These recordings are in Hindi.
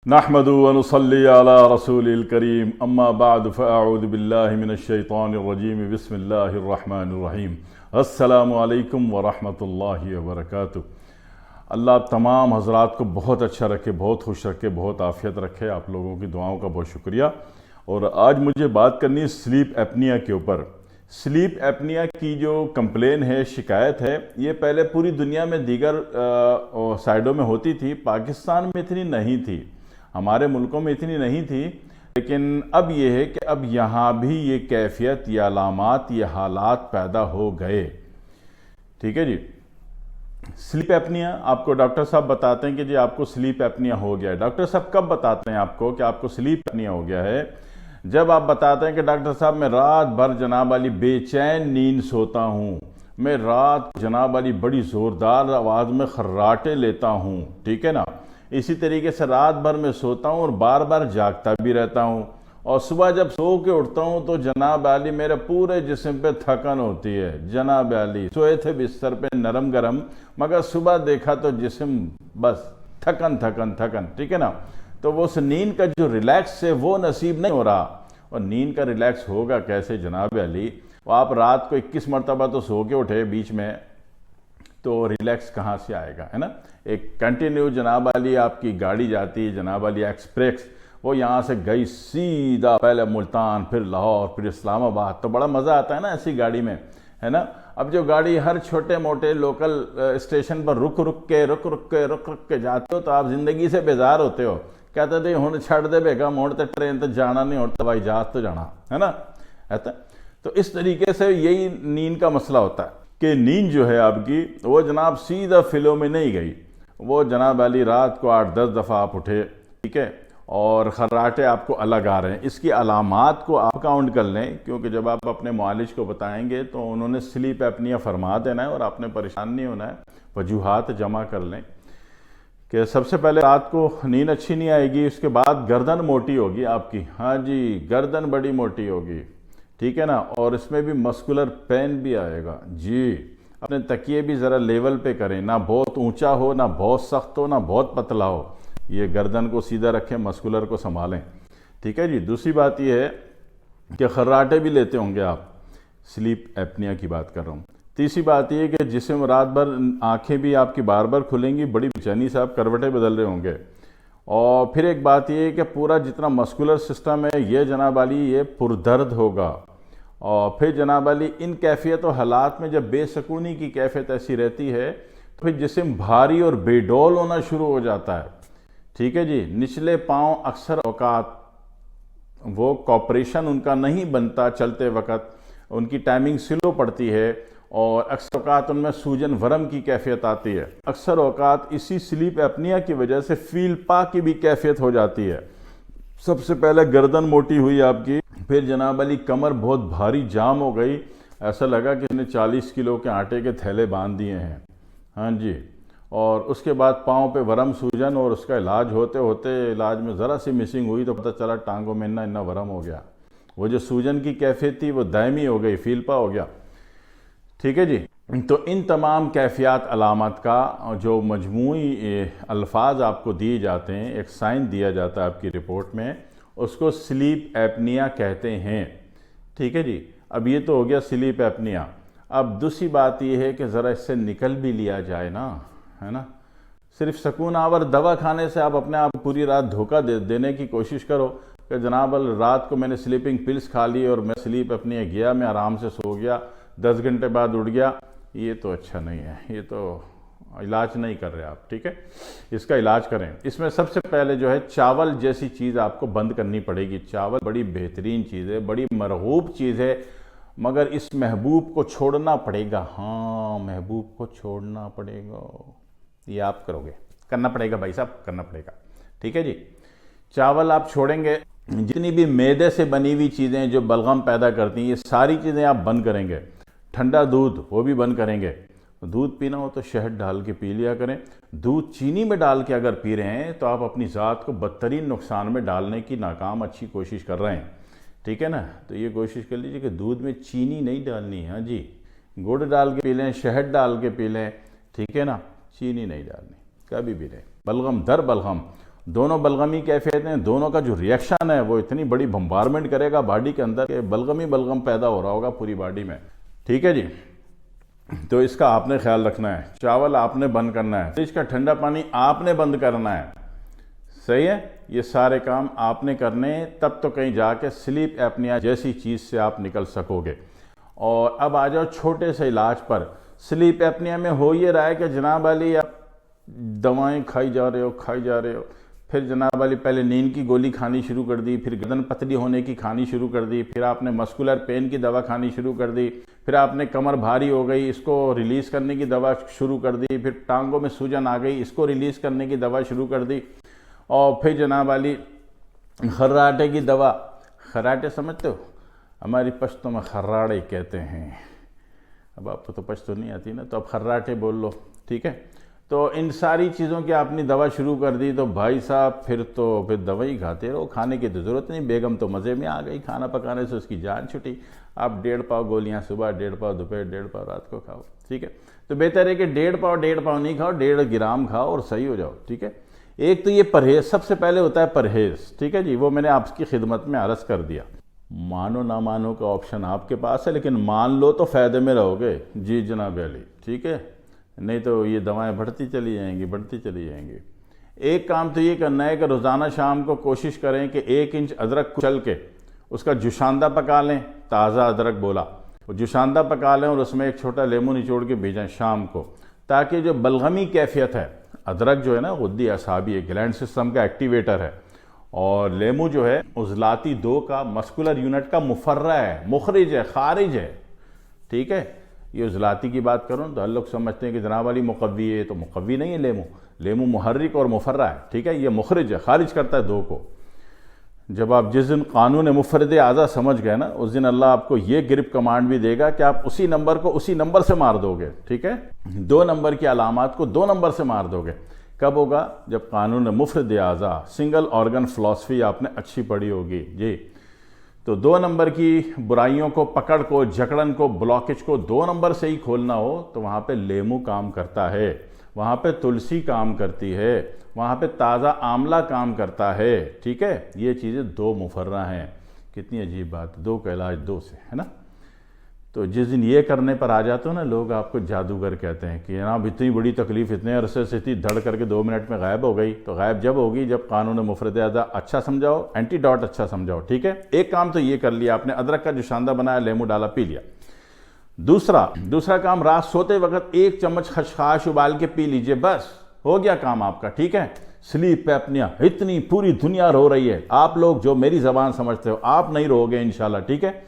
नहमदु व नुसल्ली अला रसूलिल करीम अम्मा बाद फ़अऊज़ु बिल्लाहि मिनश्शैतानिर रजीम बिस्मिल्लाहिर रहमानिर रहीम अस्सलामु अलैकुम व रहमतुल्लाहि व बरकातुहू। अल्लाह तमाम हज़रात को बहुत अच्छा रखे, बहुत खुश रखे, बहुत आफ़ियत रखे। आप लोगों की दुआओं का बहुत शुक्रिया। और आज मुझे बात करनी है स्लीप एपनिया के ऊपर। स्लीप एपनिया की जो कंप्लेन है, शिकायत है, ये पहले पूरी दुनिया में दीगर साइडों में होती थी, पाकिस्तान में इतनी नहीं थी, हमारे मुल्कों में इतनी नहीं थी। लेकिन अब ये है कि अब यहाँ भी ये कैफियत, ये अलामात, ये हालात पैदा हो गए। ठीक है जी। स्लीप एपनिया आपको डॉक्टर साहब बताते हैं कि जी आपको स्लीप एपनिया हो गया है। डॉक्टर साहब कब बताते हैं आपको कि आपको स्लीप एपनिया हो गया है? जब आप बताते हैं कि डॉक्टर साहब मैं रात भर जनाब वाली बेचैन नींद सोता हूँ, मैं रात जनाब वाली बड़ी ज़ोरदार आवाज़ में खर्राटे लेता हूँ, ठीक है ना, इसी तरीके से रात भर मैं सोता हूँ और बार बार जागता भी रहता हूँ, और सुबह जब सो के उठता हूँ तो जनाब वाली मेरे पूरे जिस्म पे थकन होती है। जनाब वाली सोए थे बिस्तर पे नरम गरम, मगर सुबह देखा तो जिस्म बस थकन थकन थकन, ठीक है ना। तो वो उस नींद का जो रिलैक्स है वो नसीब नहीं हो रहा। और नींद का रिलैक्स होगा कैसे जनाब वाली? वो आप रात को 21 मरतबा तो सो के उठे बीच में, तो रिलैक्स कहाँ से आएगा, है ना। एक कंटिन्यू जनाब वाली आपकी गाड़ी जाती है, जनाब वाली एक्सप्रेस, वो यहाँ से गई सीधा पहले मुल्तान, फिर लाहौर, फिर इस्लामाबाद, तो बड़ा मज़ा आता है ना ऐसी गाड़ी में, है ना। अब जो गाड़ी हर छोटे मोटे लोकल स्टेशन पर रुक रुक के जाते हो तो आप ज़िंदगी से बेजार होते हो। कहते थे हुण छड़ दे बेगा मोड़ ते ट्रेन तो जाना नहीं, होता भाई जहाज तो जाना, है ना, ऐसा। तो इस तरीके से यही नींद का मसला होता है कि नींद जो है आपकी वो जनाब सीधा फिलो में नहीं गई, वो जनाब वाली रात को 8-10 दफ़ा आप उठे, ठीक है, और खर्राटे आपको अलग आ रहे हैं। इसकी अलामात को आप काउंट कर लें, क्योंकि जब आप अपने मुआलिज को बताएंगे तो उन्होंने स्लीप एपनिया फरमा देना है और आपने परेशान नहीं होना है। वजूहात जमा कर लें कि सबसे पहले रात को नींद अच्छी नहीं आएगी, उसके बाद गर्दन मोटी होगी आपकी, हाँ जी, गर्दन बड़ी मोटी होगी, ठीक है ना, और इसमें भी मस्कुलर पेन भी आएगा जी। अपने तकिए भी ज़रा लेवल पे करें, ना बहुत ऊंचा हो, ना बहुत सख्त हो, ना बहुत पतला हो, ये गर्दन को सीधा रखें, मस्कुलर को संभालें, ठीक है जी। दूसरी बात यह है कि खर्राटे भी लेते होंगे आप, स्लीप एपनिया की बात कर रहा हूँ। तीसरी बात यह कि जिसमें रात भर आंखें भी आपकी बार बार खुलेंगी, बड़ी बेचैनी से आप करवटें बदल रहे होंगे। और फिर एक बात यह है कि पूरा जितना मस्कुलर सिस्टम है ये जनाब वाली ये पुरदर्द होगा। और फिर जनाब वाली इन कैफियत और हालात में जब बेसकूनी की कैफियत ऐसी रहती है तो फिर जिस्म भारी और बेडौल होना शुरू हो जाता है, ठीक है जी। निचले पाँव अक्सर औकात वो कॉपरेशन उनका नहीं बनता, चलते वक्त उनकी टाइमिंग स्लो पड़ती है और अक्सर औकात उनमें सूजन वरम की कैफियत आती है। अक्सर औकात इसी स्लीप एपनिया की वजह से फील पा की भी कैफियत हो जाती है। सबसे पहले गर्दन मोटी हुई आपकी, फिर जनाब वाली कमर बहुत भारी जाम हो गई, ऐसा लगा कि इसने 40 किलो के आटे के थैले बांध दिए हैं, हाँ जी। और उसके बाद पाँव पे वरम सूजन, और उसका इलाज होते होते इलाज में ज़रा सी मिसिंग हुई तो पता चला टांगों में इन्ना वरम हो गया। वो जो सूजन की कैफियत थी वो दायमी हो गई, फीलपा हो गया, ठीक है जी। तो इन तमाम कैफियत अलामत का जो मजमूई अल्फाज आपको दिए जाते हैं, एक साइन दिया जाता है आपकी रिपोर्ट में, उसको स्लीप एपनिया कहते हैं, ठीक है जी। अब ये तो हो गया स्लीप एपनिया। अब दूसरी बात ये है कि ज़रा इससे निकल भी लिया जाए ना, है ना। सिर्फ सकून आवर दवा खाने से आप अपने आप पूरी रात धोखा देने की कोशिश करो कि जनाब रात को मैंने स्लीपिंग पिल्स खा ली और मैं स्लीप एपनिया गया, मैं आराम से सो गया, 10 घंटे बाद उठ गया, ये तो अच्छा नहीं है, ये तो इलाज नहीं कर रहे आप, ठीक है। इसका इलाज करें। इसमें सबसे पहले जो है चावल जैसी चीज़ आपको बंद करनी पड़ेगी। चावल बड़ी बेहतरीन चीज़ है, बड़ी मरगूब चीज़ है, मगर इस महबूब को छोड़ना पड़ेगा। हाँ, महबूब को छोड़ना पड़ेगा, ये आप करोगे, करना पड़ेगा भाई साहब, करना पड़ेगा, ठीक है जी। चावल आप छोड़ेंगे, जितनी भी मैदे से बनी हुई चीज़ें जो बलगम पैदा करती हैं, ये सारी चीज़ें आप बंद करेंगे। ठंडा दूध वो भी बंद करेंगे। दूध पीना हो तो शहद डाल के पी लिया करें। दूध चीनी में डाल के अगर पी रहे हैं तो आप अपनी ज़ात को बदतरीन नुकसान में डालने की नाकाम अच्छी कोशिश कर रहे हैं, ठीक है ना। तो ये कोशिश कर लीजिए कि दूध में चीनी नहीं डालनी है, हाँ जी, गुड़ डाल के पी लें, शहद डाल के पी लें, ठीक है ना, चीनी नहीं डालनी कभी भी नहीं। बलगम दर बलगम दोनों बलगमी कैफियतें, दोनों का जो रिएक्शन है वो इतनी बड़ी बम्बारमेंट करेगा बॉडी के अंदर कि बलगमी बलगम पैदा हो रहा होगा पूरी बॉडी में। ठीक है जी, तो इसका आपने ख्याल रखना है। चावल आपने बंद करना है, फ्रिज का ठंडा पानी आपने बंद करना है। सही है, ये सारे काम आपने करने, तब तो कहीं जाके स्लीप एपनिया जैसी चीज़ से आप निकल सकोगे। और अब आ जाओ छोटे से इलाज पर। स्लीप एपनिया में हो ये रहा है कि जनाब वाली आप दवाएं खाई जा रहे हो, फिर जनाब वाली पहले नींद की गोली खानी शुरू कर दी, फिर गर्दन पतली होने की खानी शुरू कर दी, फिर आपने मस्कुलर पेन की दवा खानी शुरू कर दी, फिर आपने कमर भारी हो गई, इसको रिलीज़ करने की दवा शुरू कर दी, फिर टांगों में सूजन आ गई, इसको रिलीज़ करने की दवा शुरू कर दी, और फिर जनाब वाली खर्राटे की दवा। खर्राटे समझते हो? हमारी पश्तो में खर्राड़े कहते हैं। अब आपको तो पश्तो नहीं आती ना, तो अब खर्राटे बोल लो। ठीक है, तो इन सारी चीज़ों की आपने दवा शुरू कर दी, तो भाई साहब फिर दवा ही खाते रहो, खाने की तो ज़रूरत नहीं। बेगम तो मज़े में आ गई, खाना पकाने से उसकी जान छुटी। आप 1.5 पाव गोलियां सुबह, 1.5 पाव दोपहर, 1.5 पाव रात को खाओ। ठीक है, तो बेहतर है कि 1.5 पाव नहीं खाओ, 1.5 ग्राम खाओ और सही हो जाओ। ठीक है, एक तो ये परहेज सबसे पहले होता है, परहेज। ठीक है जी, वो मैंने आपकी खिदमत में अर्ज़ कर दिया। मानो ना मानो का ऑप्शन आपके पास है, लेकिन मान लो तो फ़ायदे में रहोगे। जी जनाब अली, ठीक है, नहीं तो ये दवाएं बढ़ती चली जाएंगी। एक काम तो ये करना है कि रोज़ाना शाम को कोशिश करें कि 1 इंच अदरक कुचल के उसका जुशांदा पका लें। ताज़ा अदरक बोला, वो जुशांदा पका लें और उसमें एक छोटा लेमू निचोड़ के भेजें शाम को, ताकि जो बलगमी कैफियत है, अदरक जो है ना गुद्दी असाबी है, ग्लैंड सिस्टम का एक्टिवेटर है, और लेमू जो है उजलाती 2 का मस्कुलर यूनिट का मुफर्रा है, मुखरिज है, खारिज है। ठीक है, ये उजलाती की बात करूँ तो हर लोग समझते हैं कि जनाब वाली मुकव्वी है, तो मुकव्वी नहीं है लेमू। लेमू मुहर्रिक और मुफर्रा है। ठीक है, ये मुखरिज है, खारिज करता है 2 को। जब आप जिस दिन कानून मुफरद आज़ा समझ गए ना, उस दिन अल्लाह आपको ये ग्रिप कमांड भी देगा कि आप उसी नंबर को उसी नंबर से मार दोगे। ठीक है, 2 नंबर की अलामात को 2 नंबर से मार दोगे। कब होगा? जब कानून मुफरद आज़ा, सिंगल ऑर्गन फिलॉसफी आपने अच्छी पढ़ी होगी जी। तो 2 नंबर की बुराइयों को, पकड़ को, जकड़न को, ब्लॉकेज को 2 नंबर से ही खोलना हो तो वहाँ पे लेमू काम करता है, वहाँ पे तुलसी काम करती है, वहाँ पे ताज़ा आंवला काम करता है। ठीक है, ये चीज़ें 2 मुफर्रा हैं। कितनी अजीब बात, 2 का इलाज 2 से, है ना। तो जिस दिन ये करने पर आ जाते हो ना, लोग आपको जादूगर कहते हैं कि जनाब इतनी बड़ी तकलीफ इतने अरसे से थी, धड़ करके 2 मिनट में गायब हो गई। तो गायब जब होगी जब कानून मुफरद आज़ा अच्छा समझाओ, एंटीडॉट अच्छा समझाओ। ठीक है, एक काम तो ये कर लिया आपने, अदरक का जुशांदा बनाया, लेमू डाला, पी लिया। दूसरा काम, रात सोते वक्त 1 चम्मच खसखस उबाल के पी लीजिए, बस हो गया काम आपका। ठीक है, स्लीप एपनिया इतनी पूरी दुनिया रो रही है, आप लोग जो मेरी ज़बान समझते हो आप नहीं रोगे इंशाल्लाह। ठीक है,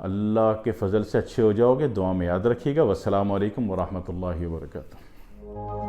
अल्लाह के फजल से अच्छे हो जाओगे। दुआ में याद रखिएगा। वस्सलामु अलैकुम वरहमतुल्लाहि वबरकातुहू।